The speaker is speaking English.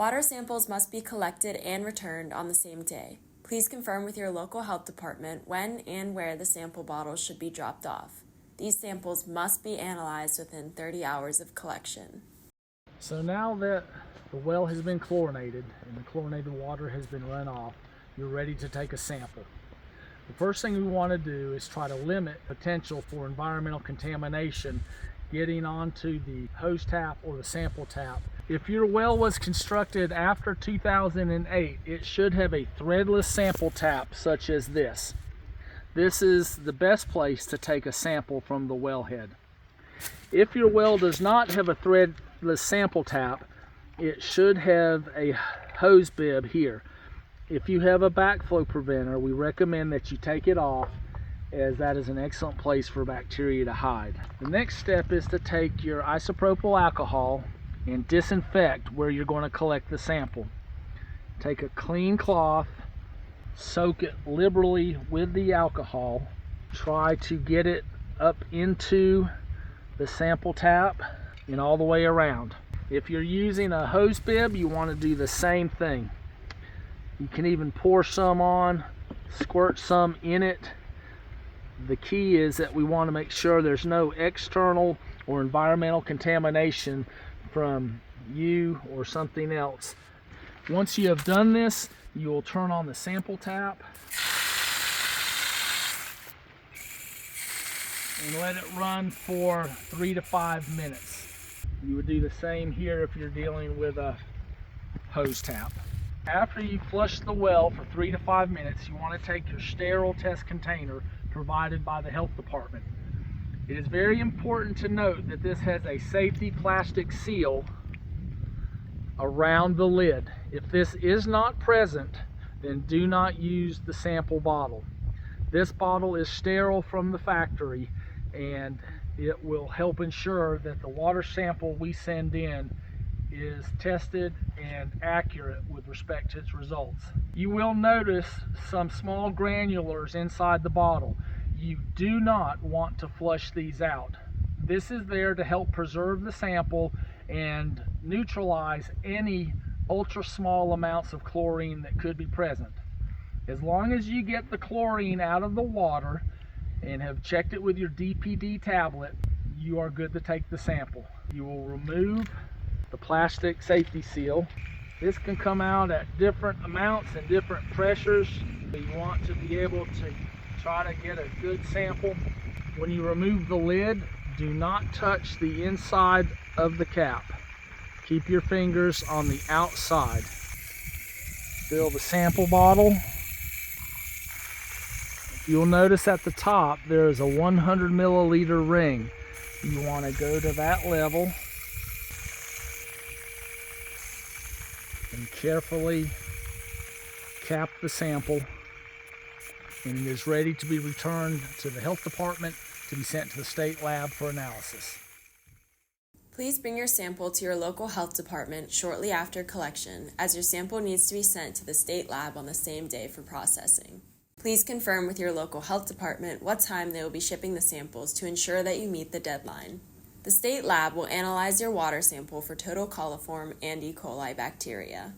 Water samples must be collected and returned on the same day. Please confirm with your local health department when and where the sample bottles should be dropped off. These samples must be analyzed within 30 hours of collection. So now that the well has been chlorinated and the chlorinated water has been run off, you're ready to take a sample. The first thing we want to do is try to limit potential for environmental contamination getting onto the hose tap or the sample tap. If your well was constructed after 2008, it should have a threadless sample tap such as this. This is the best place to take a sample from the wellhead. If your well does not have a threadless sample tap, it should have a hose bib here. If you have a backflow preventer, we recommend that you take it off, as that is an excellent place for bacteria to hide. The next step is to take your isopropyl alcohol and disinfect where you're going to collect the sample. Take a clean cloth, soak it liberally with the alcohol, try to get it up into the sample tap and all the way around. If you're using a hose bib, you want to do the same thing. You can even pour some on, squirt some in it. The key is that we want to make sure there's no external or environmental contamination from you or something else. Once you have done this, you will turn on the sample tap and let it run for 3 to 5 minutes. You would do the same here if you're dealing with a hose tap. After you flush the well for 3 to 5 minutes, you want to take your sterile test container provided by the health department. It is very important to note that this has a safety plastic seal around the lid. If this is not present, then do not use the sample bottle. This bottle is sterile from the factory, and it will help ensure that the water sample we send in is tested and accurate with respect to its results. You will notice some small granulars inside the bottle. You do not want to flush these out. This is there to help preserve the sample and neutralize any ultra small amounts of chlorine that could be present. As long as you get the chlorine out of the water and have checked it with your DPD tablet, you are good to take the sample. You will remove the plastic safety seal. This can come out at different amounts and different pressures. You want to be able to try to get a good sample. When you remove the lid, do not touch the inside of the cap. Keep your fingers on the outside. Fill the sample bottle. You'll notice at the top there is a 100 milliliter ring. You want to go to that level and carefully cap the sample, and it is ready to be returned to the health department to be sent to the state lab for analysis. Please bring your sample to your local health department shortly after collection, as your sample needs to be sent to the state lab on the same day for processing. Please confirm with your local health department what time they will be shipping the samples to ensure that you meet the deadline. The state lab will analyze your water sample for total coliform and E. coli bacteria.